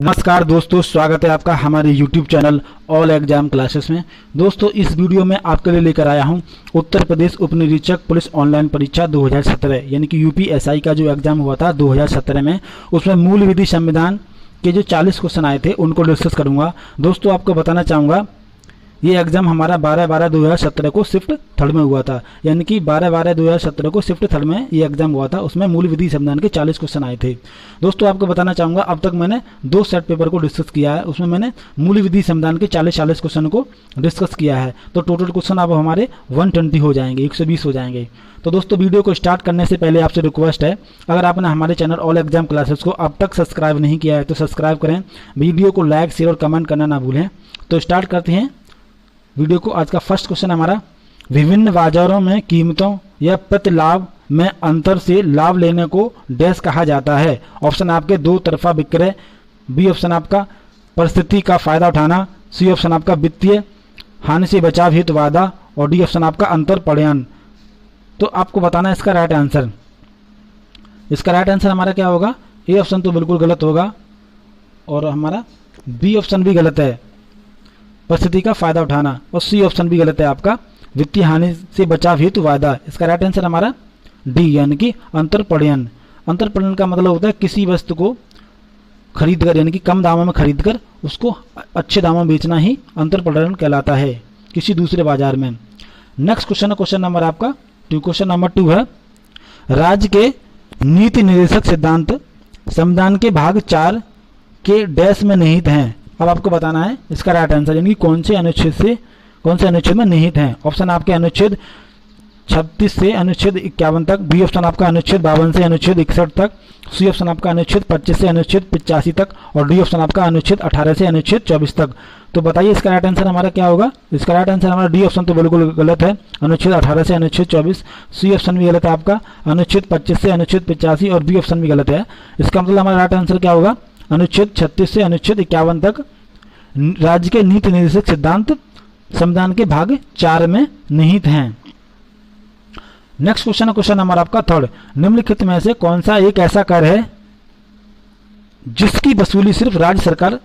नमस्कार दोस्तों, स्वागत है आपका हमारे YouTube channel all exam classes में। दोस्तों, इस वीडियो में आपके लिए लेकर आया हूं उत्तर प्रदेश उप निरीक्षक पुलिस ऑनलाइन परीक्षा 2017 यानी कि यूपीएसआई का जो एग्जाम हुआ था 2017 में, उसमें मूल विधि संविधान के जो 40 क्वेश्चन आए थे उनको डिस्कस करूंगा। दोस्तों, आपको बताना चाहूँगा ये एग्जाम हमारा 12/12/2017 को शिफ्ट थर्ड में हुआ था, यानी कि 12/12/2017 को शिफ्ट थर्ड में ये एग्जाम हुआ था। उसमें मूल विधि संविधान के 40 क्वेश्चन आए थे। दोस्तों, आपको बताना चाहूँगा अब तक मैंने 2 सेट पेपर को डिस्कस किया है, उसमें मैंने मूल विधि संविधान के 40 क्वेश्चन को डिस्कस किया है। तो टोटल क्वेश्चन अब हमारे 120 हो जाएंगे, 120 हो जाएंगे। तो दोस्तों, वीडियो को स्टार्ट करने से पहले आपसे रिक्वेस्ट है, अगर आपने हमारे चैनल ऑल एग्जाम क्लासेस को अब तक सब्सक्राइब नहीं किया है तो सब्सक्राइब करें, वीडियो को लाइक शेयर और कमेंट करना ना भूलें। तो स्टार्ट करते हैं वीडियो को। आज का फर्स्ट क्वेश्चन हमारा, विभिन्न बाजारों में कीमतों या प्रति लाभ में अंतर से लाभ लेने को डैश कहा जाता है। ऑप्शन आपके दो तरफा विक्रय, बी ऑप्शन आपका परिस्थिति का फायदा उठाना, सी ऑप्शन आपका वित्तीय हानि से बचाव हेतु वादा और डी ऑप्शन आपका अंतर पड़यन। तो आपको बताना है इसका राइट आंसर। इसका राइट आंसर हमारा क्या होगा? ए ऑप्शन तो बिल्कुल गलत होगा और हमारा बी ऑप्शन भी गलत है, परिस्थिति का फायदा उठाना, और सी ऑप्शन भी गलत है आपका, वित्तीय हानि से बचाव हेतु वादा। इसका राइट आंसर हमारा डी यानी कि अंतरपड़यन। अंतरपड़यन का मतलब होता है किसी वस्तु को खरीद कर यानी कि कम दामों में खरीद कर उसको अच्छे दामों में बेचना ही अंतरपड़यन कहलाता है किसी दूसरे बाजार में। नेक्स्ट क्वेश्चन है क्वेश्चन नंबर आपका क्वेश्चन नंबर 2 है, राज्य के नीति निर्देशक सिद्धांत संविधान के भाग 4 के डैश में निहित हैं। अब आपको बताना है इसका राइट आंसर, यानी कौन से अनुच्छेद में निहित हैं। ऑप्शन आपके अनुच्छेद 36 से अनुच्छेद 51 तक, बी ऑप्शन आपका अनुच्छेद 52 से अनुच्छेद 61 तक, सी ऑप्शन आपका अनुच्छेद 25 से अनुच्छेद 85 तक और डी ऑप्शन आपका अनुच्छेद 18 से अनुच्छेद 24 तक। तो बताइए इसका राइट आंसर हमारा क्या होगा? इसका राइट आंसर हमारा डी ऑप्शन तो बिल्कुल गलत है, अनुच्छेद 18 से अनुच्छेद 24, सी ऑप्शन भी गलत है आपका, अनुच्छेद 25 से अनुच्छेद 85 और बी ऑप्शन भी गलत है। इसका मतलब हमारा राइट आंसर क्या होगा? अनुच्छेद 36 से अनुच्छेद 51 तक राज्य के नीति निर्देशक सिद्धांत संविधान के भाग 4 में निहित हैं। नेक्स्ट क्वेश्चन है क्वेश्चन नंबर आपका 3, निम्नलिखित में से कौन सा एक ऐसा कर है जिसकी वसूली सिर्फ राज्य सरकार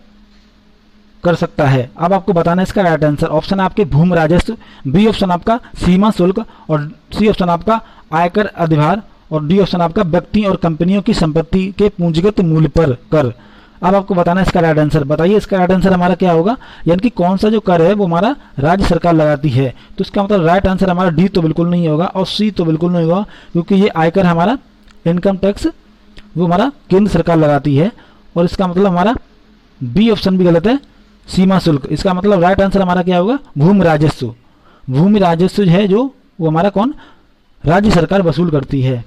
कर सकता है? अब आपको बताना है इसका राइट आंसर। ऑप्शन आपके भूमि राजस्व, बी ऑप्शन आपका सीमा शुल्क और सी ऑप्शन आपका आयकर अधिभार और डी ऑप्शन आपका व्यक्ति और कंपनियों की संपत्ति के पूंजीगत मूल्य पर कर। अब आपको बताना है इसका राइट आंसर। बताइए इसका राइट आंसर हमारा क्या होगा? यानी कि कौन सा जो कर है वो हमारा राज्य सरकार लगाती है। तो इसका मतलब राइट आंसर हमारा डी तो बिल्कुल नहीं होगा और सी तो बिल्कुल नहीं होगा, क्योंकि ये आयकर हमारा इनकम टैक्स वो हमारा केंद्र सरकार लगाती है। और इसका मतलब हमारा बी ऑप्शन भी गलत है, सीमा शुल्क। इसका मतलब राइट आंसर हमारा क्या होगा? भूमि राजस्व। भूमि राजस्व है जो वो हमारा कौन? राज्य सरकार वसूल करती है।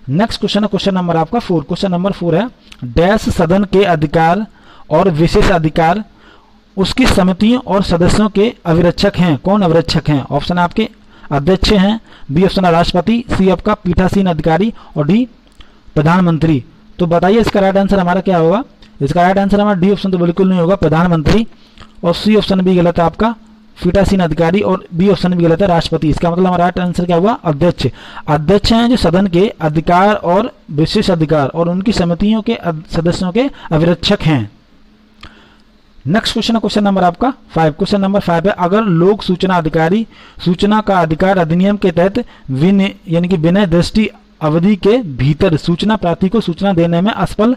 नेक्स्ट क्वेश्चन है क्वेश्चन नंबर आपका 4। क्वेश्चन नंबर 4 है, डैश सदन के अधिकार और विशेष अधिकार उसकी समितियों और सदस्यों के अभिरक्षक हैं। कौन अभिरक्षक हैं? ऑप्शन आपके अध्यक्ष हैं, बी ऑप्शन राष्ट्रपति, सी आपका पीठासीन अधिकारी और डी प्रधानमंत्री। तो बताइए इसका राइट आंसर हमारा क्या होगा? इसका राइट आंसर हमारा डी ऑप्शन तो बिल्कुल नहीं होगा, प्रधानमंत्री, और सी ऑप्शन भी गलत है आपका, पीठासीन अधिकारी, और बी ऑप्शन भी गलत है, राष्ट्रपति। इसका मतलब हमारा राइट आंसर क्या हुआ? अध्यक्ष। अध्यक्ष हैं जो सदन के अधिकार और विशेष अधिकार और उनकी समितियों के सदस्यों के अभिरक्षक हैं। नेक्स्ट क्वेश्चन है क्वेश्चन नंबर आपका 5। क्वेश्चन नंबर 5 है, अगर लोक सूचना अधिकारी सूचना का अधिकार अधिनियम के तहत यानी कि बिना दृष्टि अवधि के भीतर सूचना प्रार्थी को सूचना देने में असफल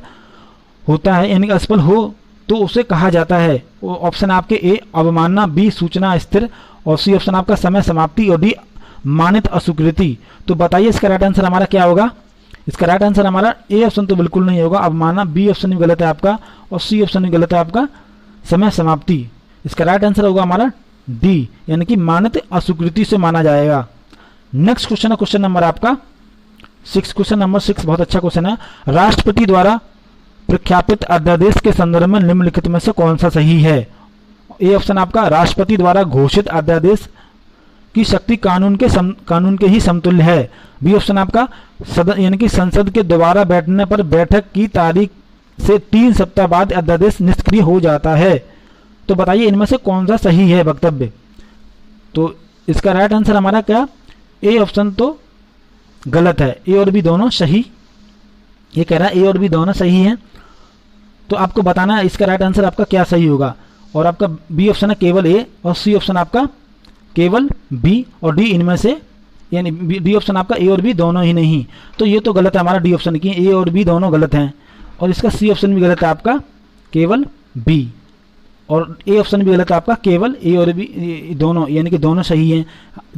होता है यानी कि असफल हो तो उसे कहा जाता है। ऑप्शन आपके ए अवमानना, बी सूचना स्थिर और सी ऑप्शन आपका समय समाप्ति और डी मानित अस्वीकृति। तो बताइए इसका राइट आंसर हमारा क्या होगा? इसका राइट आंसर हमारा ए ऑप्शन तो बिल्कुल नहीं होगा, अवमानना, बी ऑप्शन भी गलत है आपका और सी ऑप्शन भी गलत है आपका, समय समाप्ति। इसका राइट आंसर होगा हमारा डी यानी कि मानित अस्वीकृति से माना जाएगा। नेक्स्ट क्वेश्चन है क्वेश्चन नंबर आपका 6। क्वेश्चन नंबर 6 बहुत अच्छा क्वेश्चन है, राष्ट्रपति द्वारा प्रख्यापित अध्यादेश के संदर्भ में निम्नलिखित में से कौन सा सही है? ए ऑप्शन आपका राष्ट्रपति द्वारा घोषित अध्यादेश की शक्ति कानून के ही समतुल्य है, बी ऑप्शन आपका सदन यानी कि संसद के दोबारा बैठने पर बैठक की तारीख से 3 सप्ताह बाद अध्यादेश निष्क्रिय हो जाता है। तो बताइए इनमें से कौन सा सही है वक्तव्य? तो इसका राइट आंसर हमारा क्या? ए ऑप्शन तो गलत है, ए और बी दोनों सही, ये कह रहा है ए और बी दोनों सही हैं। तो आपको बताना है इसका राइट आंसर आपका क्या सही होगा। और आपका बी ऑप्शन है केवल ए, और सी ऑप्शन आपका केवल बी, और डी इनमें से, यानी डी ऑप्शन आपका ए और बी दोनों ही नहीं। तो ये तो गलत है हमारा डी ऑप्शन की, ए और बी दोनों गलत हैं। और इसका सी ऑप्शन भी गलत है आपका केवल बी, और ए ऑप्शन भी गलत है आपका केवल ए और बी दोनों, यानी कि दोनों सही हैं।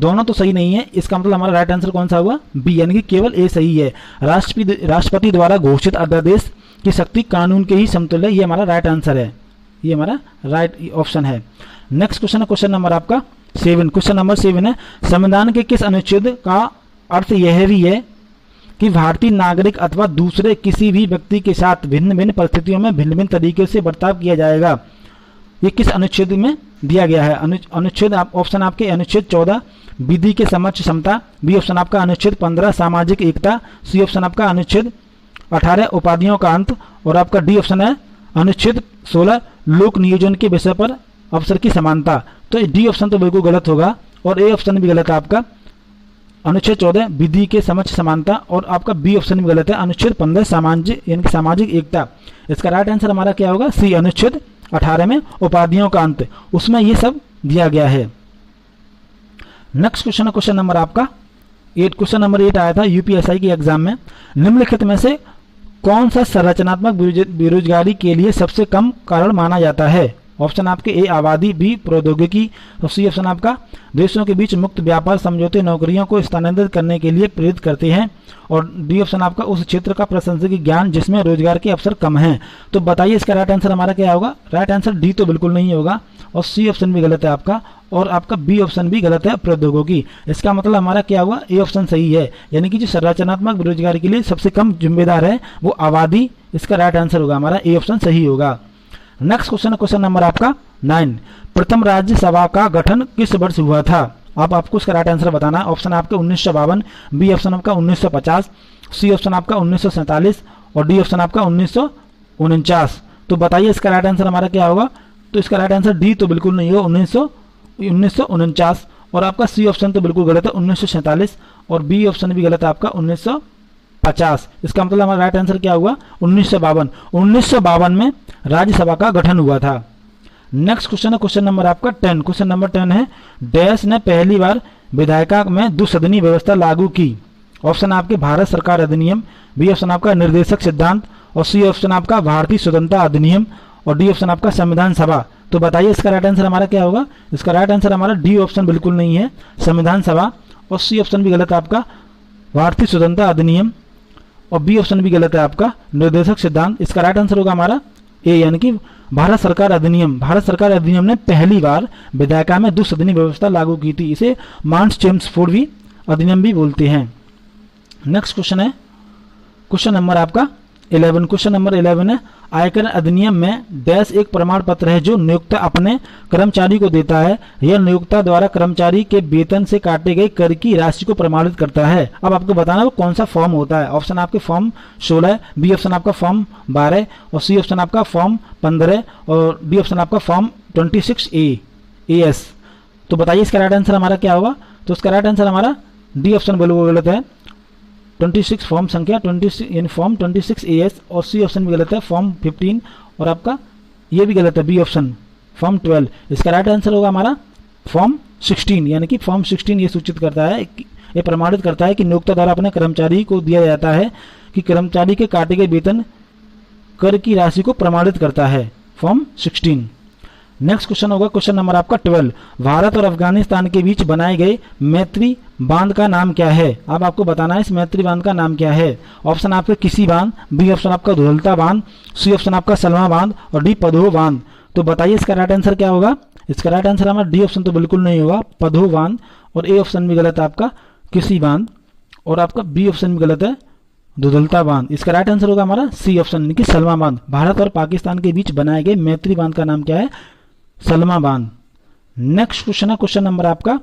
दोनों तो सही नहीं है, इसका मतलब हमारा राइट आंसर कौन सा हुआ, बी, यानी कि केवल ए सही है। राष्ट्रपति द्वारा घोषित अध्यादेश की शक्ति कानून के ही समतुल्य है, ये हमारा राइट आंसर है, ये हमारा राइट ऑप्शन है। नेक्स्ट क्वेश्चन है क्वेश्चन नंबर आपका 7। क्वेश्चन नंबर 7 है, संविधान के किस अनुच्छेद का अर्थ यह भी है कि भारतीय नागरिक अथवा दूसरे किसी भी व्यक्ति के साथ भिन्न भिन्न परिस्थितियों में भिन्न भिन्न तरीके से बर्ताव किया जाएगा। ये किस अनुच्छेद में दिया गया है? अनुच्छेद ऑप्शन आपके अनुच्छेद 14 विधि के समक्ष समता, बी ऑप्शन आपका अनुच्छेद 15 सामाजिक एकता, सी ऑप्शन आपका अनुच्छेद 18 उपाधियों का अंत, और आपका डी ऑप्शन है अनुच्छेद 16 लोक नियोजन के विषय पर अवसर की समानता। तो डी ऑप्शन तो बिल्कुल गलत होगा, और ए ऑप्शन भी गलत है आपका अनुच्छेद 14 विधि के समक्ष समानता, और आपका बी ऑप्शन भी गलत है अनुच्छेद 15 सामाजिक यानी कि सामाजिक एकता। इसका राइट आंसर हमारा क्या होगा, सी अनुच्छेद 18 में उपाधियों का अंत, उसमें ये सब दिया गया है। नेक्स्ट क्वेश्चन है क्वेश्चन नंबर आपका 8। क्वेश्चन नंबर 8 आया था यूपीएसआई के एग्जाम में, निम्नलिखित में से कौन सा संरचनात्मक बेरोजगारी के लिए सबसे कम कारण माना जाता है? ऑप्शन आपके ए आबादी, बी प्रौद्योगिकी, और सी ऑप्शन आपका देशों के बीच मुक्त व्यापार समझौते नौकरियों को स्थानांतरित करने के लिए प्रेरित करते हैं, और डी ऑप्शन आपका उस क्षेत्र का प्रशासनिक ज्ञान जिसमें रोजगार के अवसर कम हैं। तो बताइए इसका राइट आंसर हमारा क्या होगा? राइट आंसर डी तो बिल्कुल नहीं होगा, और सी ऑप्शन भी गलत है आपका, और आपका बी ऑप्शन भी गलत है प्रौद्योगिकी। इसका मतलब हमारा क्या हुआ, ए ऑप्शन सही है, यानी कि जो संरचनात्मक बेरोजगारी के लिए सबसे कम जिम्मेदार है वो आबादी। इसका राइट आंसर होगा हमारा ए ऑप्शन सही होगा। नेक्स्ट क्वेश्चन है क्वेश्चन नंबर आपका 9। प्रथम राज्यसभा का गठन किस वर्ष हुआ था? आपको इसका राइट आंसर बताना है। ऑप्शन आपके 1952, बी ऑप्शन आपका 1950, सी ऑप्शन आपका 1947, और डी ऑप्शन आपका 1949। तो बताइए इसका राइट आंसर हमारा क्या होगा? तो इसका राइट आंसर डी तो बिल्कुल नहीं होगा 1949, और आपका सी ऑप्शन तो बिल्कुल गलत है 1947, और बी ऑप्शन भी गलत है आपका 1950। इसका मतलब हमारा राइट आंसर क्या हुआ, 1952। 1952 में राज्यसभा का गठन हुआ था। नेक्स्ट क्वेश्चन है क्वेश्चन नंबर आपका 10। क्वेश्चन नंबर 10 है, डैश ने पहली बार विधायिका में द्विसदनीय व्यवस्था लागू की? ऑप्शन आपके भारत सरकार अधिनियम, बी ऑप्शन आपका निर्देशक सिद्धांत, और सी ऑप्शन आपका भारतीय स्वतंत्रता अधिनियम, और डी ऑप्शन आपका संविधान सभा। तो बताइए इसका राइट आंसर हमारा क्या होगा? इसका राइट आंसर हमारा डी ऑप्शन बिल्कुल नहीं है, संविधान सभा, और सी ऑप्शन भी गलत है आपका भारतीय स्वतंत्रता अधिनियम, और बी ऑप्शन भी गलत है आपका निर्देशक सिद्धांत। इसका राइट आंसर होगा हमारा ए, यानी कि भारत सरकार अधिनियम। भारत सरकार अधिनियम ने पहली बार विधायिका में द्विसदनीय व्यवस्था लागू की थी। इसे मार्श चेम्सफोर्ड भी अधिनियम भी बोलते हैं। नेक्स्ट क्वेश्चन है क्वेश्चन नंबर आपका 11। क्वेश्चन नंबर 11 है, आयकर अधिनियम में डैश एक प्रमाण पत्र है जो नियोक्ता अपने कर्मचारी को देता है। यह नियोक्ता द्वारा कर्मचारी के वेतन से काटे गए कर की राशि को प्रमाणित करता है। अब आपको बताना वो कौन सा फॉर्म होता है। ऑप्शन आपके फॉर्म 16, बी ऑप्शन आपका फॉर्म 12, और सी ऑप्शन आपका फॉर्म 15, और डी ऑप्शन आपका फॉर्म 26A। तो बताइए इसका राइट आंसर हमारा क्या होगा? तो इसका राइट आंसर हमारा डी ऑप्शन बिल्कुल गलत है 26 फॉर्म संख्या 26 यानी फॉर्म 26AS, और सी ऑप्शन भी गलत है फॉर्म 15, और आपका ये भी गलत है बी ऑप्शन फॉर्म 12। इसका राइट आंसर होगा हमारा फॉर्म 16, यानी कि फॉर्म 16 ये सूचित करता है, ये प्रमाणित करता है कि नियोक्ता द्वारा अपने कर्मचारी को दिया जाता है कि कर्मचारी के काटे गए वेतन कर की राशि को प्रमाणित करता है, फॉर्म 16। नेक्स्ट क्वेश्चन होगा क्वेश्चन नंबर आपका 12। भारत और अफगानिस्तान के बीच बनाए गए मैत्री बांध का नाम क्या है? अब आपको बताना है इस मैत्री बांध का नाम क्या है। ऑप्शन आपके किसी बांध, बी ऑप्शन आपका दुधलता बांध, सी ऑप्शन आपका सलमा बांध, और डी पधो बांध। तो बताइए इसका राइट आंसर क्या होगा? इसका राइट आंसर हमारा डी ऑप्शन तो बिल्कुल नहीं होगा पधो बांध, और ए ऑप्शन भी गलत है आपका किसी बांध, और आपका बी ऑप्शन भी गलत है दुधलता बांध। इसका राइट आंसर होगा हमारा सी ऑप्शन यानी कि सलमा बांध। भारत और पाकिस्तान के बीच बनाए गए मैत्री बांध का नाम क्या है? सलमा बांध। नेक्स्ट क्वेश्चन है क्वेश्चन नंबर आपका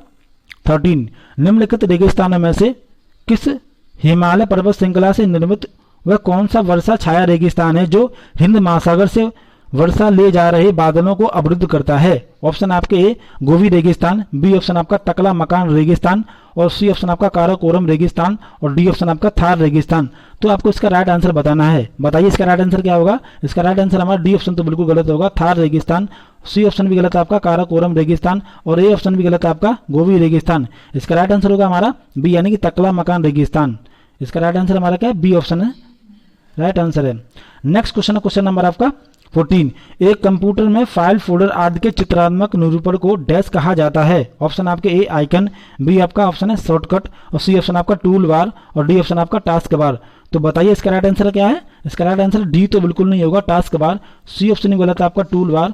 13। निम्नलिखित रेगिस्तानों में से किस हिमालय पर्वत श्रृंखला से निर्मित वह कौन सा वर्षा छाया रेगिस्तान है जो हिंद महासागर से वर्षा ले जा रहे बादलों को अवरुद्ध करता है? ऑप्शन आपके ए गोवी रेगिस्तान, बी ऑप्शन आपका टकला मकान रेगिस्तान, और सी ऑप्शन आपका काराकोरम रेगिस्तान, और डी ऑप्शन आपका थार रेगिस्तान। तो आपको इसका राइट आंसर बताना है। बताइए इसका राइट आंसर क्या होगा? इसका राइट आंसर हमारा डी ऑप्शन तो बिल्कुल गलत होगा, थार रेगिस्तान। सी ऑप्शन भी गलत है आपका, काराकोरम रेगिस्तान, और ए ऑप्शन भी गलत है आपका, गोवी रेगिस्तान। इसका राइट आंसर होगा हमारा बी यानी कि टकला मकान रेगिस्तान। इसका राइट आंसर हमारा क्या है? बी ऑप्शन है, राइट आंसर है। नेक्स्ट क्वेश्चन है क्वेश्चन नंबर आपका 14। एक कंप्यूटर में फाइल फोल्डर आदि के चित्रात्मक निरूपण को डैश कहा जाता है? ऑप्शन आपके ए आइकन, बी आपका ऑप्शन है शॉर्टकट, और सी ऑप्शन आपका टूल बार, और डी ऑप्शन आपका टास्क बार। तो बताइए इसका राइट आंसर क्या है? इसका राइट आंसर डी तो बिल्कुल नहीं होगा, टास्क बार। सी ऑप्शन भी गलत है आपका, टूल बार,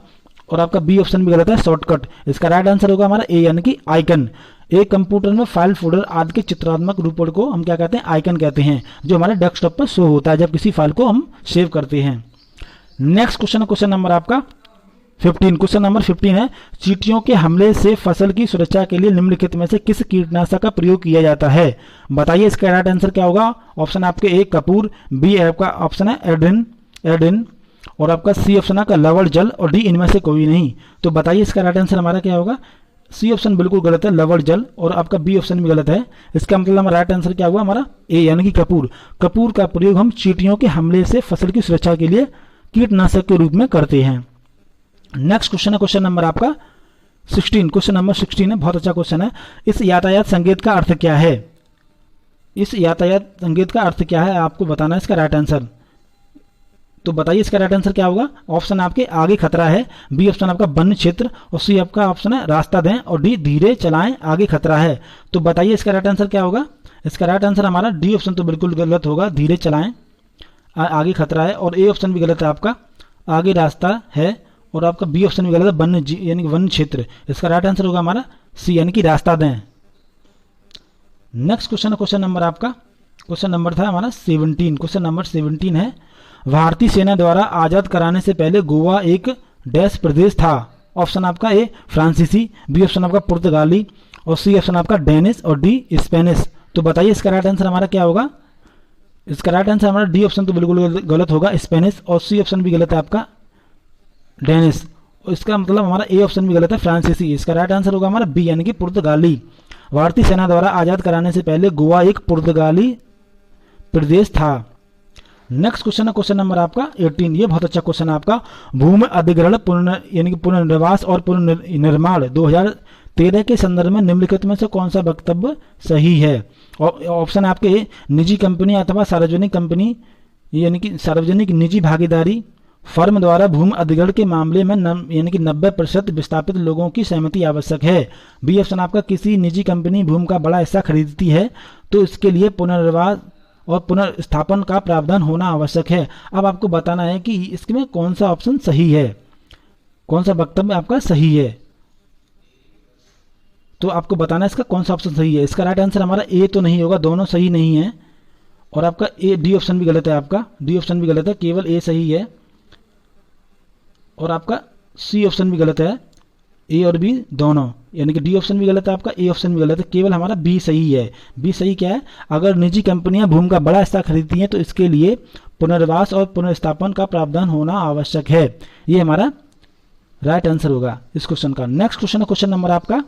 और आपका बी ऑप्शन भी गलत है, शॉर्टकट। इसका राइट आंसर होगा हमारा ए यानी कि आइकन। एक कंप्यूटर में फाइल फोल्डर आदि के चित्रात्मक रूपण को हम क्या कहते हैं? आइकन कहते हैं, जो हमारे डेस्कटॉप पर शो होता है जब किसी फाइल को हम सेव करते हैं। नेक्स्ट क्वेश्चन है क्वेश्चन नंबर आपका 15। क्वेश्चन नंबर 15 है, चींटियों के हमले से फसल की सुरक्षा के लिए निम्नलिखित में से किस कीटनाशक का प्रयोग किया जाता है? बताइए इसका राइट आंसर क्या होगा? ऑप्शन आपके ए कपूर, बी आपका ऑप्शन है एड्रिन, और आपका सी ऑप्शन आपका लवण जल, और डी इनमें से कोई नहीं। तो बताइए इसका राइट आंसर हमारा क्या होगा? सी ऑप्शन बिल्कुल गलत है, लवण जल, और आपका बी ऑप्शन भी गलत है। इसका मतलब हमारा राइट आंसर क्या हुआ हमारा? ए यानी कि कपूर। कपूर का प्रयोग हम चींटियों के हमले से फसल की सुरक्षा के लिए कीटनाशक के रूप में करते हैं। नेक्स्ट क्वेश्चन है क्वेश्चन नंबर आपका 16। क्वेश्चन नंबर 16 है, बहुत अच्छा क्वेश्चन है। इस यातायात संकेत का अर्थ क्या है? इस यातायात संकेत का अर्थ क्या है आपको बताना है इसका राइट आंसर। तो बताइए इसका राइट आंसर क्या होगा? ऑप्शन आपके आगे खतरा है, बी ऑप्शन आपका वन्य क्षेत्र, और सी आपका ऑप्शन है रास्ता दें, और डी धीरे चलाएं आगे खतरा है। तो बताइए इसका राइट आंसर क्या होगा? इसका राइट आंसर हमारा डी ऑप्शन तो बिल्कुल गलत होगा, धीरे चलाएं आगे खतरा है, और ए ऑप्शन भी गलत है आपका, आगे रास्ता है, और आपका बी ऑप्शन भी गलत है, वन्य यानी कि वन्य क्षेत्र। इसका राइट आंसर होगा हमारा सी यानी कि रास्ता दें। नेक्स्ट क्वेश्चन है क्वेश्चन नंबर आपका क्वेश्चन नंबर था हमारा 17। क्वेश्चन नंबर 17 है, भारतीय सेना द्वारा आजाद कराने से पहले गोवा एक डैश प्रदेश था? ऑप्शन आपका ए फ्रांसीसी, बी ऑप्शन आपका पुर्तगाली, और सी ऑप्शन आपका डेनिश, और डी स्पेनिश। तो बताइए इसका राइट आंसर हमारा क्या होगा? इसका राइट आंसर हमारा डी ऑप्शन तो बिल्कुल गलत होगा, स्पेनिश, और सी ऑप्शन भी गलत है आपका, डेनिश। इसका मतलब हमारा ए ऑप्शन भी गलत है, फ्रांसीसी। इसका राइट आंसर होगा हमारा बी यानी कि पुर्तगाली। भारतीय सेना द्वारा आजाद कराने से पहले गोवा एक पुर्तगाली प्रदेश था। नेक्स्ट क्वेश्चन है क्वेश्चन नंबर आपका 18। ये बहुत अच्छा क्वेश्चन है आपका, भूमि अधिग्रहण यानी कि पुनर्निवास और पुनर्निर्माण 2013 के संदर्भ में निम्नलिखित में से कौन सा वक्तव्य सही है? ऑप्शन आपके निजी कंपनी अथवा सार्वजनिक कंपनी यानी कि सार्वजनिक निजी भागीदारी फर्म द्वारा भूमि अधिग्रहण के मामले में यानी कि 90% विस्थापित लोगों की सहमति आवश्यक है। बी ऑप्शन आपका किसी निजी कंपनी भूमि का बड़ा हिस्सा खरीदती है तो इसके लिए पुनर्वास और पुनर्स्थापन का प्रावधान होना आवश्यक है। अब आपको बताना है कि इसमें कौन सा ऑप्शन सही है, कौन सा वक्तव्य आपका सही है। तो आपको बताना है इसका कौन सा ऑप्शन सही है। इसका राइट आंसर हमारा ए तो नहीं होगा, दोनों सही नहीं है, और आपका ए डी ऑप्शन भी गलत है, आपका डी ऑप्शन भी गलत है, केवल ए सही है, और आपका सी ऑप्शन भी गलत है, ए और बी दोनों, यानी कि डी ऑप्शन भी गलत है आपका, ए ऑप्शन भी गलत है, केवल हमारा बी सही है। बी सही क्या है? अगर निजी कंपनियां भूमि का बड़ा हिस्सा खरीदती हैं तो इसके लिए पुनर्वास और पुनर्स्थापन का प्रावधान होना आवश्यक है। ये हमारा राइट आंसर होगा इस क्वेश्चन का। नेक्स्ट क्वेश्चन है क्वेश्चन नंबर आपका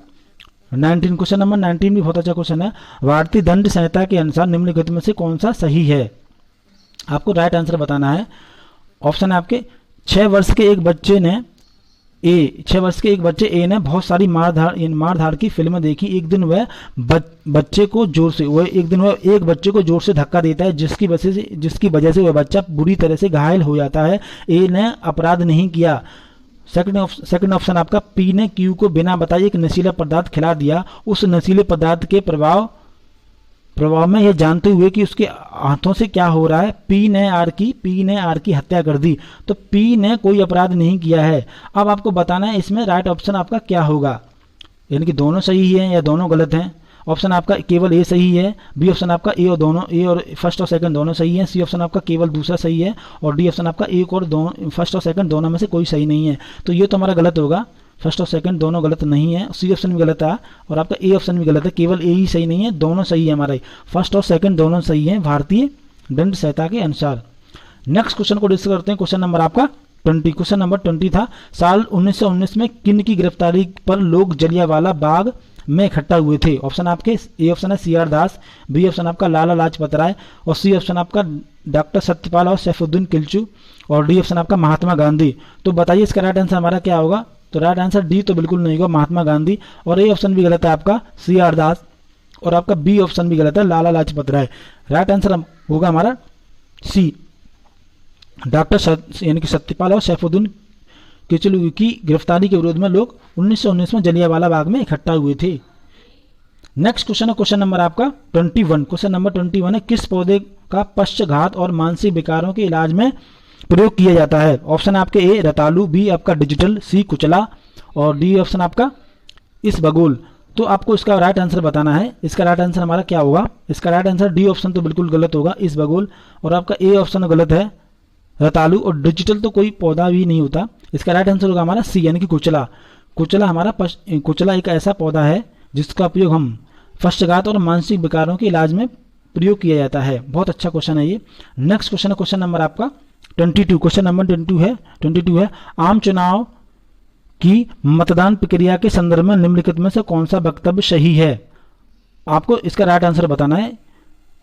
19। क्वेश्चन नंबर 19 भी बहुत अच्छा क्वेश्चन है। भारतीय दंड संहिता के अनुसार निम्नलिखित में से कौन सा सही है? आपको राइट आंसर बताना है। ऑप्शन है आपके 6 वर्ष के एक बच्चे ने 6 वर्ष के एक बच्चे ए ने बहुत सारी मारधाड़ की फिल्में देखी। एक दिन वह एक बच्चे को जोर से धक्का देता है जिसकी वजह से वह बच्चा बुरी तरह से घायल हो जाता है। ए ने अपराध नहीं किया। सेकंड ऑप्शन आपका पी ने क्यू को बिना बताए एक नशीला पदार्थ खिला दिया। उस नशीले पदार्थ के प्रभाव में यह जानते हुए कि उसके हाथों से क्या हो रहा है, पी ने आर की हत्या कर दी। तो पी ने कोई अपराध नहीं किया है। अब आपको बताना है इसमें राइट ऑप्शन आपका क्या होगा, यानी कि दोनों सही हैं या दोनों गलत हैं। ऑप्शन आपका केवल ए सही है, बी ऑप्शन आपका ए और फर्स्ट और सेकंड दोनों सही है, सी ऑप्शन आपका केवल दूसरा सही है, और डी ऑप्शन आपका एक और फर्स्ट और सेकंड दोनों में से कोई सही नहीं है। तो ये तो हमारा गलत होगा, फर्स्ट और सेकंड दोनों गलत नहीं है, सी ऑप्शन भी गलत है, और आपका ए ऑप्शन भी गलत है, केवल ए ही सही नहीं है, दोनों सही है हमारा। फर्स्ट और सेकंड दोनों सही है भारतीय दंड संहिता के अनुसार। नेक्स्ट क्वेश्चन को डिस्कस करते हैं, क्वेश्चन नंबर आपका 20। क्वेश्चन नंबर 20 था, साल 1919 में किन की गिरफ्तारी पर लोग जलियांवाला बाग में इकट्ठा हुए थे? ऑप्शन आपके ए ऑप्शन है सी आर दास, बी ऑप्शन आपका लाला लाजपत राय, और सी ऑप्शन आपका डॉक्टर सत्यपाल और सैफुद्दीन किल्चू, और डी ऑप्शन आपका महात्मा गांधी। तो बताइए इसका राइट आंसर हमारा क्या होगा? तो राइट आंसर डी तो बिल्कुल नहीं होगा, महात्मा गांधी, और ए ऑप्शन भी गलत है आपका सी आर दास, और आपका बी ऑप्शन भी गलत है लाला लाजपत राय। राइट आंसर होगा हमारा सी, डॉक्टर यानी कि सत्यपाल और सैफुद्दीन किचलू की गिरफ्तारी के विरोध में लोग 1919 में जलियांवाला बाग में इकट्ठा हुए थे। नेक्स्ट क्वेश्चन है क्वेश्चन नंबर आपका 21। क्वेश्चन नंबर 21 है, किस पौधे का पश्चघात और मानसिक विकारों के इलाज में प्रयोग किया जाता है? ऑप्शन आपके ए रतालू, बी आपका डिजिटल, सी कुचला, और डी ऑप्शन आपका इसबगोल। तो आपको इसका राइट आंसर बताना है। इसका राइट आंसर हमारा क्या होगा? इसका राइट आंसर डी ऑप्शन तो बिल्कुल गलत होगा, इसबगोल, और आपका ए ऑप्शन गलत है रतालू, और डिजिटल तो कोई पौधा भी नहीं होता। इसका राइट आंसर होगा हमारा सी यानी कि कुचला। कुचला एक ऐसा पौधा है जिसका उपयोग हम पश्चघात और मानसिक विकारों के इलाज में प्रयोग किया जाता है। बहुत अच्छा क्वेश्चन है ये। नेक्स्ट क्वेश्चन है क्वेश्चन नंबर आपका 22। क्वेश्चन नंबर 22 है, आम चुनाव की मतदान प्रक्रिया के संदर्भ में निम्नलिखित में से कौन सा वक्तव्य सही है? आपको इसका राइट आंसर बताना है।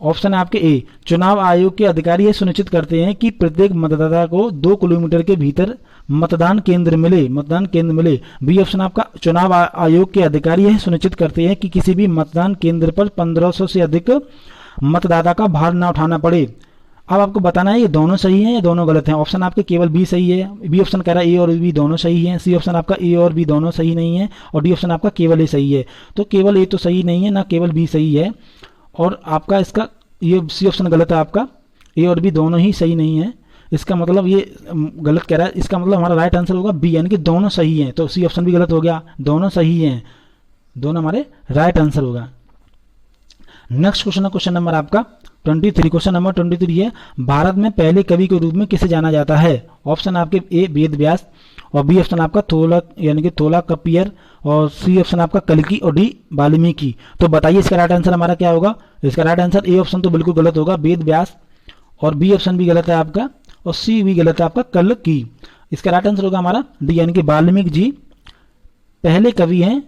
ऑप्शन है आपके ए, चुनाव आयोग के अधिकारी यह सुनिश्चित करते हैं कि प्रत्येक मतदाता को 2 किलोमीटर के भीतर मतदान केंद्र मिले। बी ऑप्शन आपका, चुनाव आयोग के अधिकारी यह सुनिश्चित करते हैं कि किसी भी मतदान केंद्र पर 1500 से अधिक मतदाता का भार न उठाना पड़े। अब आपको बताना है ये दोनों सही हैं या दोनों गलत हैं। ऑप्शन आपके केवल बी सही है, बी ऑप्शन कह रहा है ए और बी दोनों सही हैं, सी ऑप्शन आपका ए और बी दोनों सही नहीं है, और डी ऑप्शन आपका केवल ए सही है। तो केवल ए तो सही नहीं है, ना केवल बी सही है, और आपका इसका ये सी ऑप्शन गलत है, आपका ए और बी दोनों ही सही नहीं है। इसका मतलब ये गलत कह रहा है, इसका मतलब हमारा राइट आंसर होगा बी यानी कि दोनों सही हैं। तो सी ऑप्शन भी गलत हो गया, दोनों सही हैं, दोनों हमारे राइट आंसर होगा। नेक्स्ट क्वेश्चन है क्वेश्चन नंबर आपका 23। क्वेश्चन नंबर 23 है, भारत में पहले कवि के रूप में किसे जाना जाता है? ऑप्शन आपके ए वेद व्यास, और बी ऑप्शन आपका तोलक यानी कि तोलाकपियर, और सी ऑप्शन आपका कल्कि, और डी वाल्मीकि। तो बताइए इसका राइट आंसर हमारा क्या होगा? इसका राइट आंसर ए ऑप्शन तो बिल्कुल गलत होगा, वेद व्यास, और बी ऑप्शन भी गलत है आपका, और सी भी गलत है आपका कल्कि। इसका राइट आंसर होगा हमारा डी यानी कि वाल्मीकि जी पहले कवि हैं।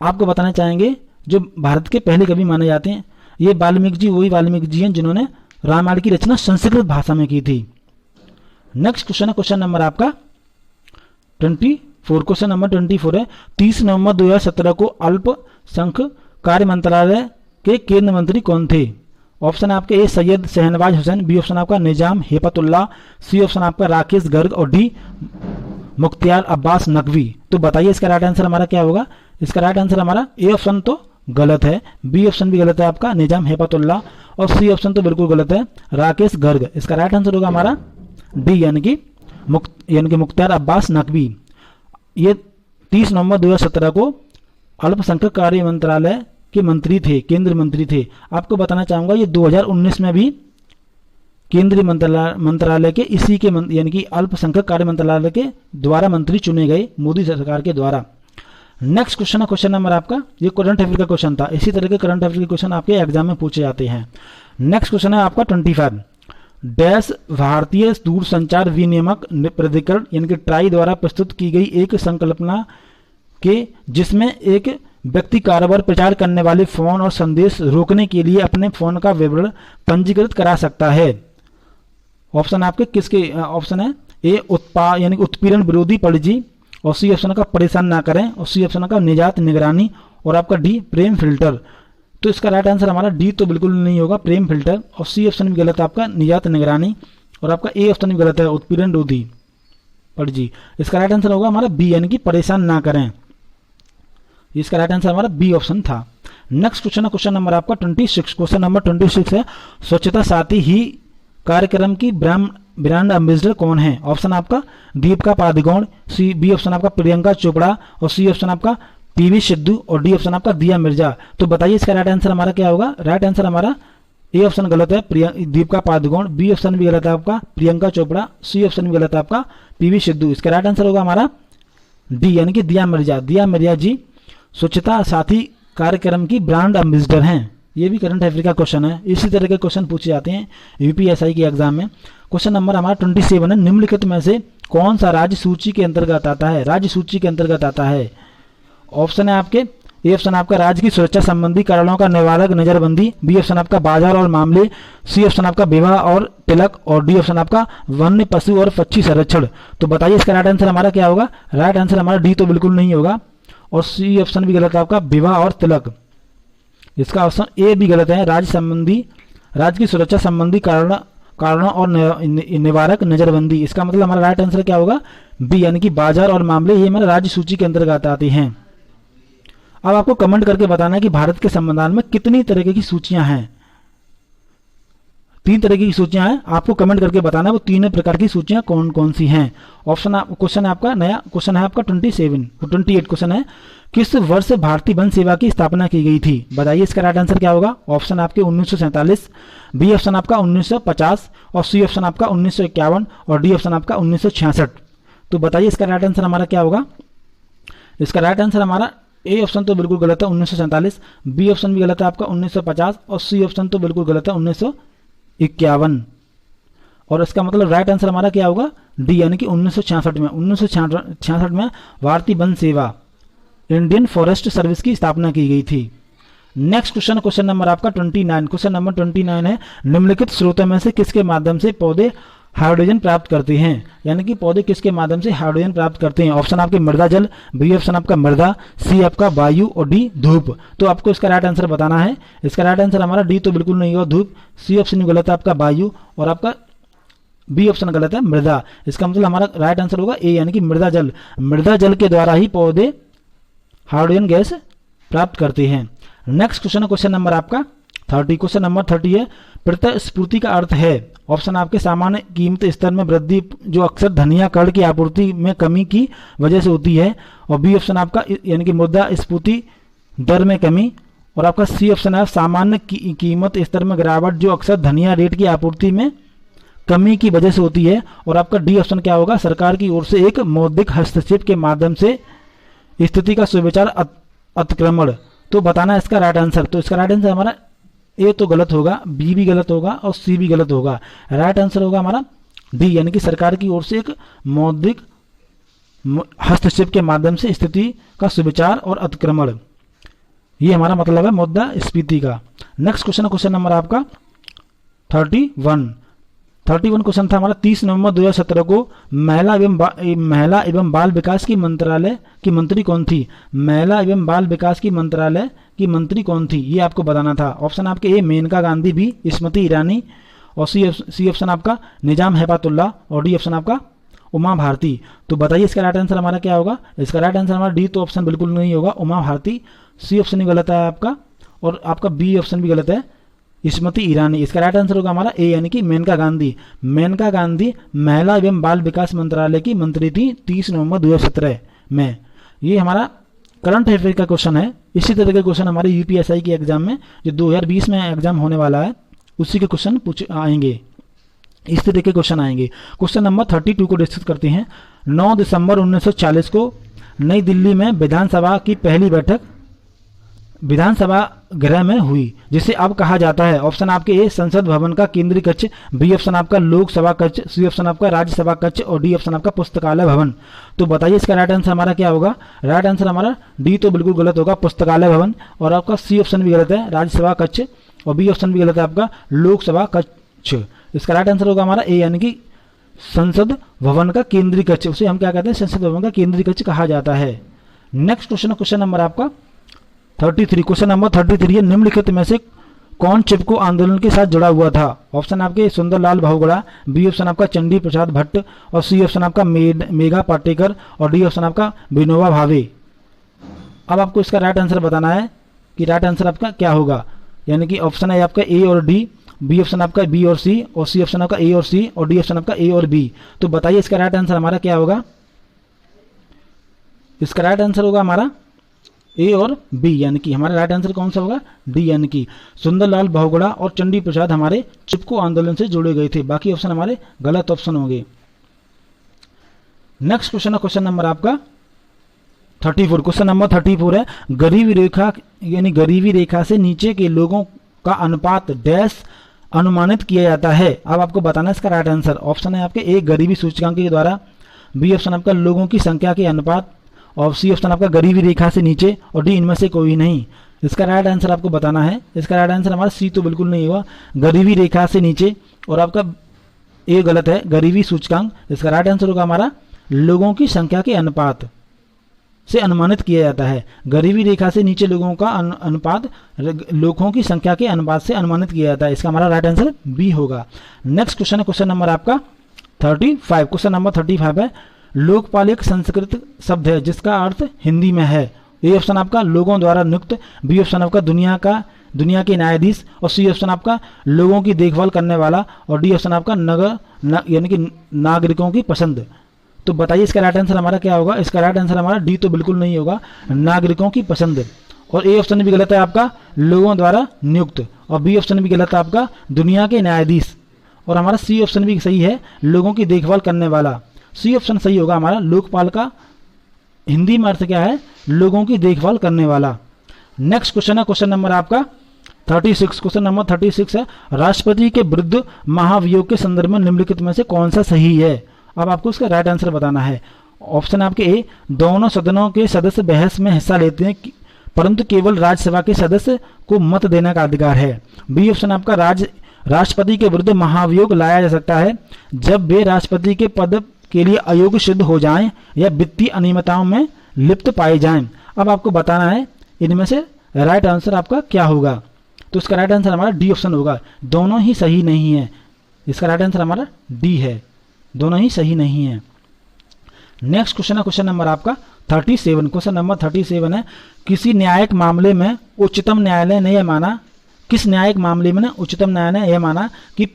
आपको बताना चाहेंगे जो भारत के पहले कवि माने जाते हैं, ये वाल्मीकि जी वही वाल्मीकि जी हैं जिन्होंने रामायण की रचना संस्कृत भाषा में की थी। नेक्स्ट क्वेश्चन है क्वेश्चन नंबर आपका 24। क्वेश्चन नंबर 24 है, 30 नवंबर 2017 को अल्पसंख्यक कार्य मंत्रालय के केंद्रीय मंत्री कौन थे? ऑप्शन आपके ए सैयद शहनवाज हुसैन, बी ऑप्शन आपका निजाम हेपतुल्ला, सी ऑप्शन आपका राकेश गर्ग, और डी मुख्तार अब्बास नकवी। तो बताइए इसका राइट आंसर हमारा क्या होगा? इसका राइट आंसर हमारा ए ऑप्शन तो गलत है, बी ऑप्शन भी गलत है आपका निजाम हेपतुल्ला, और सी ऑप्शन तो बिल्कुल गलत है राकेश गर्ग। इसका राइट आंसर होगा हमारा डी यानी कि मुख्तार अब्बास नकवी। ये 30 नवंबर 2017 को अल्पसंख्यक कार्य मंत्रालय के मंत्री थे, केंद्रीय मंत्री थे। आपको बताना चाहूंगा ये 2019 में भी केंद्रीय मंत्रालय के इसी के यानी कि अल्पसंख्यक कार्य मंत्रालय के द्वारा मंत्री चुने गए मोदी सरकार के द्वारा। नेक्स्ट क्वेश्चन है क्वेश्चन नंबर आपका, ये करंट अफेयर का क्वेश्चन था, इसी तरह के करंट अफेयर के क्वेश्चन आपके एग्जाम में पूछे जाते हैं। नेक्स्ट क्वेश्चन है आपका 25। डैश भारतीय दूरसंचार विनियामक प्राधिकरण यानी कि ट्राई द्वारा प्रस्तुत की गई एक संकल्पना के जिसमें एक व्यक्ति कारोबार प्रचार करने वाले फोन और संदेश रोकने के लिए अपने फोन का विवरण पंजीकृत करा सकता है। ऑप्शन आपके किसके ऑप्शन है ए उत्पाद यानी उत्पीड़न विरोधी पॉलिसी, और सी ऑप्शन का परेशान ना करें, और सी ऑप्शन का निजात निगरानी, और आपका डी प्रेम फिल्टर। तो इसका राइट आंसर हमारा डी तो बिल्कुल नहीं होगा प्रेम फिल्टर, और सी ऑप्शन भी गलत है आपका निजात निगरानी, और आपका ए ऑप्शन भी गलत है उत्पीड़न विरोधी पॉलिसी। इसका राइट आंसर होगा हमारा बी यानी कि परेशान ना करें। इसका राइट आंसर हमारा बी ऑप्शन था। नेक्स्ट क्वेश्चन है क्वेश्चन नंबर आपका 26। क्वेश्चन नंबर 26 है, स्वच्छता साथी ही कार्यक्रम की ब्रांड एम्बेसडर कौन है? ऑप्शन आपका Deepika Padukone, C B option आपका प्रियंका चोपड़ा, और सी ऑप्शन आपका पीवी सिद्धू, और डी ऑप्शन आपका दिया मिर्जा। तो बताइए इसका राइट आंसर हमारा क्या होगा? राइट आंसर हमारा ए ऑप्शन गलत है दीपिका पादुकोण, बी ऑप्शन भी गलत है आपका प्रियंका चोपड़ा, सी ऑप्शन भी गलत है आपका पीवी सिद्धू। इसका राइट आंसर होगा हमारा डी यानी कि दिया मिर्जा। दिया मिर्जा जी स्वच्छता साथी कार्यक्रम की ब्रांड एम्बेसडर हैं। ये भी करंट अफेयर का क्वेश्चन है। इसी तरह के क्वेश्चन पूछे जाते हैं यूपीएसआई के एग्जाम में। क्वेश्चन नंबर हमारा 27 है, निम्नलिखित में से कौन सा राज्य सूची के अंतर्गत आता है? राज्य सूची के अंतर्गत आता है। ऑप्शन है आपके, ए ऑप्शन आपका राज्य की सुरक्षा संबंधी कारणों का निवारक नजरबंदी, बी ऑप्शन आपका बाजार और मामले, सी ऑप्शन आपका विवाह और तिलक, और डी ऑप्शन आपका वन्य पशु और पक्षी संरक्षण। तो बताइए इसका राइट आंसर हमारा क्या होगा? राइट आंसर हमारा डी तो बिल्कुल नहीं होगा, और सी ऑप्शन भी गलत है आपका, विवाह और तिलक। इसका ऑप्शन ए भी गलत है, राज्य की सुरक्षा संबंधी कारणों और निवारक नजरबंदी। इसका मतलब हमारा राइट आंसर क्या होगा? बी, यानी कि बाजार और मामले, ये हमारे राज्य सूची के अंतर्गत आते हैं। अब आपको कमेंट करके बताना है कि भारत के संविधान में कितनी तरह की सूचियां हैं। 3 तरह की सूचियां हैं, आपको कमेंट करके बताना है वो 3 प्रकार की सूचियां कौन कौन सी हैं। क्वेश्चन है आपका, नया क्वेश्चन है आपका 28 क्वेश्चन है, किस वर्ष भारतीय वन सेवा की स्थापना की गई थी? बताइए इसका राइट आंसर क्या होगा? ऑप्शन आपके 1947, बी ऑप्शन आपका 1950, और सी ऑप्शन आपका 1951, और डी ऑप्शन आपका 1966। तो बताइए इसका राइट आंसर हमारा क्या होगा? इसका राइट आंसर हमारा ए ऑप्शन तो बिल्कुल गलत है 1947, बी ऑप्शन भी गलत है आपका 1950, और सी ऑप्शन तो बिल्कुल गलत है 1951। और इसका मतलब राइट आंसर हमारा क्या होगा? डी, यानी कि 1966 में 1966 में भारतीय वन सेवा इंडियन फॉरेस्ट सर्विस की स्थापना की गई थी। नेक्स्ट क्वेश्चन नंबर आपका 29। क्वेश्चन नंबर 29 है, निम्नलिखित स्रोतों में से किसके माध्यम से पौधे हाइड्रोजन प्राप्त करते हैं? यानी कि पौधे किसके माध्यम से हाइड्रोजन प्राप्त करते हैं? ऑप्शन आपके मृदा जल, बी ऑप्शन आपका मृदा, सी आपका वायु, और डी धूप। तो आपको इसका राइट आंसर बताना है। इसका राइट आंसर हमारा डी तो बिल्कुल नहीं होगा, धूप, सी ऑप्शन गलत है आपका वायु, और आपका बी ऑप्शन गलत है मृदा। इसका मतलब हमारा राइट आंसर होगा ए, यानी कि मृदा जल। मृदा जल के द्वारा ही पौधे हाइड्रोजन गैस प्राप्त करते हैं। नेक्स्ट क्वेश्चन नंबर आपका 30। क्वेश्चन नंबर 30 है, प्रतिस्फूर्ति का अर्थ है? ऑप्शन आपके सामान्य कीमत स्तर में वृद्धि जो अक्सर धनिया कड़ की आपूर्ति में कमी की वजह से होती है, और बी ऑप्शन आपका यानी कि मुद्रास्फीति दर में कमी, और आपका सी ऑप्शन है सामान्य कीमत स्तर में गिरावट जो अक्सर धनिया रेट की आपूर्ति में कमी की वजह से होती है, और आपका डी ऑप्शन क्या होगा? सरकार की ओर से एक मौद्रिक हस्तक्षेप के माध्यम से स्थिति का सुविचार अतिक्रमण। तो बताना है इसका राइट आंसर। तो इसका राइट आंसर हमारा ए तो गलत होगा, बी भी गलत होगा, और सी भी गलत होगा। राइट आंसर होगा हमारा डी, यानी कि सरकार की ओर से एक मौद्रिक हस्तक्षेप के माध्यम से स्थिति का सुविचार और अतिक्रमण, ये हमारा मतलब है मुद्रास्फीति का। नेक्स्ट क्वेश्चन नंबर आपका 31 क्वेश्चन था हमारा 30 नवंबर 2017 को महिला एवं बाल विकास की मंत्रालय की मंत्री कौन थी? महिला एवं बाल विकास की मंत्रालय की मंत्री कौन थी, ये आपको बताना था। ऑप्शन आपके ए मेनका गांधी, बी स्मृति ईरानी, और सी ऑप्शन आपका निजाम हेबातुल्ला, और डी ऑप्शन आपका उमा भारती। तो बताइए इसका राइट आंसर हमारा क्या होगा? इसका राइट आंसर हमारा डी तो ऑप्शन बिल्कुल नहीं होगा, उमा भारती, सी ऑप्शन ही गलत है आपका, और आपका बी ऑप्शन भी गलत है, स्मृति ईरानी। इसका राइट आंसर होगा हमारा ए, यानी कि मेनका गांधी। मेनका गांधी महिला एवं बाल विकास मंत्रालय की मंत्री थी 30 नवंबर 2017 में। ये हमारा करंट अफेयर का क्वेश्चन है। इसी तरह के क्वेश्चन हमारे यूपीएसआई के एग्जाम में जो 2020 में एग्जाम होने वाला है उसी के क्वेश्चन आएंगे, इस तरह के क्वेश्चन आएंगे। क्वेश्चन नंबर 32 को डिस्कस करते हैं। 9 दिसंबर 1940 को नई दिल्ली में विधानसभा की पहली बैठक विधानसभा गृह में हुई, जिसे अब कहा जाता है। ऑप्शन आपके ए संसद भवन का केंद्रीय कक्ष, बी ऑप्शन आपका लोकसभा कक्ष, सी ऑप्शन आपका राज्यसभा कक्ष, और डी ऑप्शन आपका पुस्तकालय भवन। तो बताइए इसका राइट आंसर हमारा क्या होगा? राइट आंसर हमारा डी तो बिल्कुल गलत होगा, पुस्तकालय भवन, और आपका सी ऑप्शन भी गलत है, राज्यसभा कक्ष, और बी ऑप्शन भी गलत है आपका लोकसभा कक्ष। इसका राइट आंसर होगा हमारा ए, यानी कि संसद भवन का केंद्रीय कक्ष, उसे हम क्या कहते हैं? संसद भवन का केंद्रीय कक्ष कहा जाता है। नेक्स्ट क्वेश्चन नंबर आपका 33। क्वेश्चन नंबर 33 है, निम्नलिखित में से कौन चिपको आंदोलन के साथ जुड़ा हुआ था? ऑप्शन आपके सुंदरलाल बहुगुणा, बी ऑप्शन आपका चंडी प्रसाद भट्ट, और सी ऑप्शन आपका मेघा पाटेकर, और डी ऑप्शन आपका विनोबा भावे। अब आपको इसका राइट आंसर बताना है कि राइट आंसर आपका क्या होगा, यानी कि ऑप्शन है आपका ए और डी, बी ऑप्शन आपका बी और सी, और सी ऑप्शन आपका ए और सी, और डी ऑप्शन आपका ए और बी। तो बताइए इसका राइट आंसर हमारा क्या होगा? इसका राइट आंसर होगा हमारा ए और बी, यानी कि हमारा राइट आंसर कौन सा होगा? डी, यानी कि सुंदरलाल बहुगुणा और चंडी प्रसाद हमारे चिपको आंदोलन से जुड़े गए थे। बाकी ऑप्शन हमारे गलत ऑप्शन होंगे। नेक्स्ट क्वेश्चन नंबर आपका 34। क्वेश्चन नंबर 34 है, गरीबी रेखा यानी गरीबी रेखा से नीचे के लोगों का अनुपात डैश अनुमानित किया जाता है। अब आपको बताना है इसका राइट आंसर। ऑप्शन है आपके ए गरीबी सूचकांक के द्वारा, बी ऑप्शन आपका लोगों की संख्या के अनुपात, और सी ऑप्शन आपका गरीबी रेखा से नीचे, और डी इनमें से कोई नहीं। इसका राइट आंसर आपको बताना है। इसका राइट आंसर हमारा सी तो बिल्कुल नहीं होगा, गरीबी रेखा से नीचे, और आपका ए गलत है, गरीबी सूचकांक। इसका राइट आंसर होगा हमारा लोगों की संख्या के अनुपात से अनुमानित किया जाता है। गरीबी रेखा से नीचे लोगों का अनुपात लोगों की संख्या के अनुपात से अनुमानित किया जाता है। इसका हमारा राइट आंसर बी होगा। नेक्स्ट क्वेश्चन है क्वेश्चन नंबर आपका 35। क्वेश्चन नंबर 35 है, लोकपाल एक संस्कृत शब्द है जिसका अर्थ हिंदी में है। ए ऑप्शन आपका लोगों द्वारा नियुक्त, बी ऑप्शन आपका दुनिया के न्यायाधीश, और सी ऑप्शन आपका लोगों की देखभाल करने वाला, और डी ऑप्शन आपका यानी कि नागरिकों की पसंद। तो बताइए इसका राइट आंसर हमारा क्या होगा। इसका राइट आंसर हमारा डी तो बिल्कुल नहीं होगा, नागरिकों की पसंद। और ए ऑप्शन भी गलत है आपका लोगों द्वारा नियुक्त, और बी ऑप्शन भी गलत है आपका दुनिया के न्यायाधीश, और हमारा सी ऑप्शन भी सही है लोगों की देखभाल करने वाला। सी ऑप्शन सही होगा हमारा। लोकपाल का हिंदी में अर्थ क्या है, लोगों की देखभाल करने वाला। नेक्स्ट क्वेश्चन है क्वेश्चन नंबर आपका 36। क्वेश्चन नंबर 36 है, राष्ट्रपति के विरुद्ध महाभियोग के संदर्भ में निम्नलिखित में से कौन सा सही है। अब आपको इसका राइट आंसर बताना है। ऑप्शन आपके ए दोनों सदनों के सदस्य बहस में हिस्सा लेते हैं परंतु केवल राज्यसभा के सदस्य को मत देने का अधिकार है। बी ऑप्शन आपका राष्ट्रपति के विरुद्ध महाभियोग लाया जा सकता है जब वे राष्ट्रपति के पद के लिए अयोग्य सिद्ध हो जाएं या वित्तीय अनियमितताओं में लिप्त पाए जाएं। अब आपको बताना है इनमें से राइट आंसर आपका क्या होगा। तो इसका राइट आंसर हमारा डी ऑप्शन होगा। दोनों ही सही नहीं है। इसका राइट आंसर हमारा डी है, दोनों ही सही नहीं है। नेक्स्ट क्वेश्चन है क्वेश्चन नंबर आपका 37। क्वेश्चन नंबर 37 है, किसी न्यायिक मामले में उच्चतम न्यायालय ने यह माना, किस न्यायिक मामले में उच्चतम न्यायालय ने यह माना कि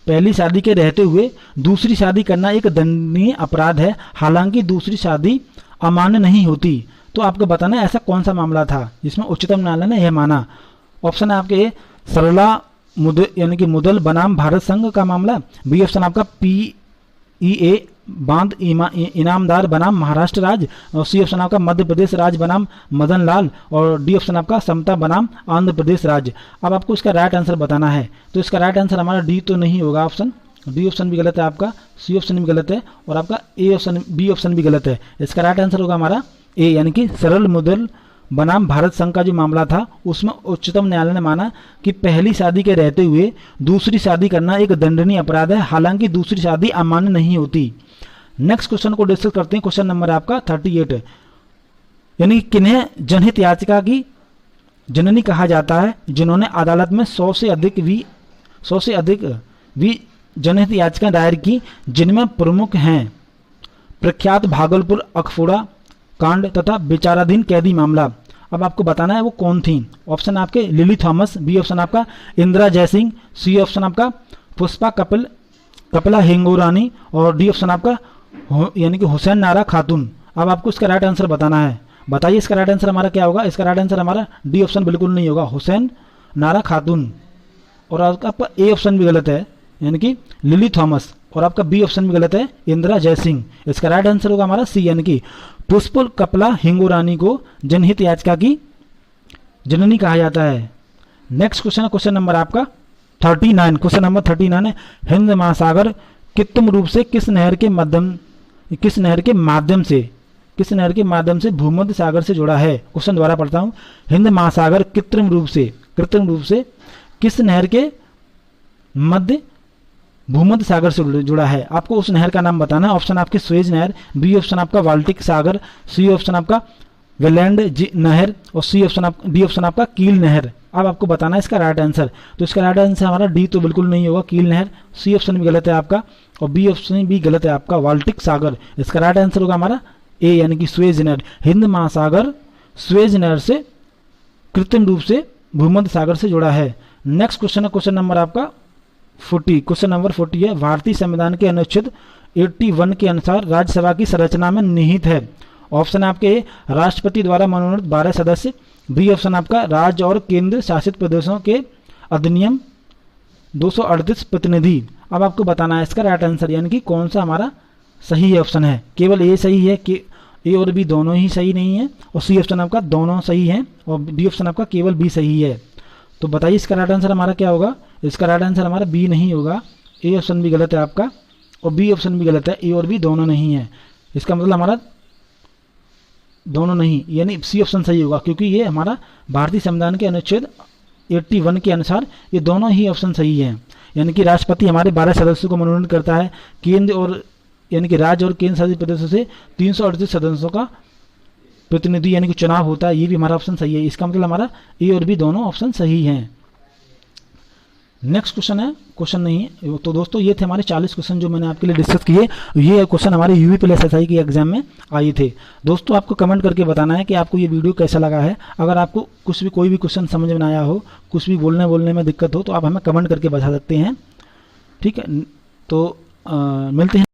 पहली शादी के रहते हुए दूसरी शादी करना एक दंडनीय अपराध है, हालांकि दूसरी शादी अमान्य नहीं होती। तो आपको बताना है ऐसा कौन सा मामला था जिसमें उच्चतम न्यायालय ने यह माना। ऑप्शन है आपके सरला यानी कि मुदल बनाम भारत संघ का मामला, बी ऑप्शन आपका PEA बांध इनामदार बनाम महाराष्ट्र राज्य, और सी ऑप्शन आपका मध्य प्रदेश राज्य बनाम मदन लाल, और डी ऑप्शन आपका समता बनाम आंध्र प्रदेश राज्य। अब आपको इसका राइट आंसर बताना है। तो इसका राइट आंसर हमारा डी तो नहीं होगा, ऑप्शन डी ऑप्शन भी गलत है आपका, सी ऑप्शन भी गलत है, और आपका बी ऑप्शन भी गलत है। इसका राइट आंसर होगा हमारा ए, यानी कि सरल मुदल बनाम भारत संघ का जो मामला था उसमें उच्चतम न्यायालय ने माना कि पहली शादी के रहते हुए दूसरी शादी करना एक दंडनीय अपराध है, हालांकि दूसरी शादी अमान्य नहीं होती। नेक्स्ट क्वेश्चन को डिस्कस करते हैं। क्वेश्चन नंबर आपका 38, यानी किन्हें जनहित याचिका की जननी कहा जाता है जिन्होंने अदालत में 100 से अधिक जनहित याचिका दायर की, जिनमें प्रमुख हैं प्रख्यात भागलपुर अखफोड़ा कांड तथा विचाराधीन कैदी मामला। अब आपको बताना है वो कौन थी। ऑप्शन आपके लिली थॉमस, बी ऑप्शन आपका इंदिरा जयसिंह, सी ऑप्शन आपका पुष्पा कपिला हिंगोरानी, और डी ऑप्शन आपका यानी कि हुसैन नारा खातून। अब आपको इसका राइट आंसर बताना है। बताइए इसका राइट आंसर हमारा क्या होगा। इसका राइट आंसर हमारा डी ऑप्शन बिल्कुल नहीं होगा, हुसैन नारा खातून, और आपका ए ऑप्शन भी गलत है यानी कि लिली थॉमस, और आपका बी ऑप्शन भी गलत है इंदिरा जयसिंह। इसका राइट आंसर होगा हमारा सी, यानी कि पुष्प कपिला हिंगोरानी को जनहित याचिका की जननी कहा जाता है। नेक्स्ट क्वेश्चन है क्वेश्चन नंबर आपका 39। क्वेश्चन नंबर 39 है, हिंद महासागर कृत्रिम रूप से किस नहर के माध्यम से भूमध्य सागर से जुड़ा है। क्वेश्चन दोबारा पढ़ता हूं, हिंद महासागर कृत्रिम रूप से किस नहर के भूमध्य सागर से जुड़ा है। आपको उस नहर का नाम बताना है। ऑप्शन आपके स्वेज नहर, बी ऑप्शन आपका बाल्टिक सागर, सी ऑप्शन आपका वेलैंड नहर, और डी ऑप्शन आपका कील नहर। अब आपको बताना है इसका राइट आंसर। तो इसका राइट आंसर हमारा डी तो बिल्कुल नहीं होगा, कील नहर, सी ऑप्शन भी गलत है आपका, और बी ऑप्शन भी गलत है आपका बाल्टिक सागर। इसका राइट आंसर होगा हमारा ए, यानी कि स्वेज नहर। हिंद महासागर स्वेज नहर से कृत्रिम रूप से भूमध्य सागर से जुड़ा है। नेक्स्ट क्वेश्चन है क्वेश्चन नंबर आपका 40। क्वेश्चन नंबर 40 है, भारतीय संविधान के अनुच्छेद 81 के अनुसार राज्यसभा की संरचना में निहित है। ऑप्शन आपके राष्ट्रपति द्वारा मनोनीत 12 सदस्य, बी ऑप्शन आपका राज्य और केंद्र शासित प्रदेशों के अधिनियम 238 प्रतिनिधि। अब आपको बताना है इसका राइट आंसर, यानी कि कौन सा हमारा सही ऑप्शन है। केवल ए सही है कि ए और बी दोनों ही सही नहीं है, और सी ऑप्शन आपका दोनों सही है, और डी ऑप्शन आपका केवल बी सही है। तो बताइए इसका राइट आंसर हमारा क्या होगा। इसका राइट आंसर हमारा बी नहीं होगा, ए ऑप्शन भी गलत है आपका और बी ऑप्शन भी गलत है, ए और बी दोनों नहीं है। इसका मतलब हमारा दोनों नहीं, यानी सी ऑप्शन सही होगा, क्योंकि ये हमारा भारतीय संविधान के अनुच्छेद 81 के अनुसार ये दोनों ही ऑप्शन सही हैं। यानी कि राष्ट्रपति हमारे 12 सदस्यों को मनोनीत करता है, केंद्र और यानी कि राज्य और केंद्र शासित प्रदेशों से 338 सदस्यों का प्रतिनिधि यानी कि चुनाव होता है, ये भी हमारा ऑप्शन सही है। इसका मतलब हमारा ए और बी दोनों ऑप्शन सही हैं। नेक्स्ट क्वेश्चन है, क्वेश्चन नहीं है तो दोस्तों ये थे हमारे 40 क्वेश्चन जो मैंने आपके लिए डिस्कस किए। ये क्वेश्चन हमारे UPSSI के एग्जाम में आए थे। दोस्तों आपको कमेंट करके बताना है कि आपको ये वीडियो कैसा लगा है। अगर आपको कुछ भी कोई भी क्वेश्चन समझ में आया हो, कुछ भी बोलने में दिक्कत हो, तो आप हमें कमेंट करके बता सकते हैं। ठीक है, तो मिलते हैं।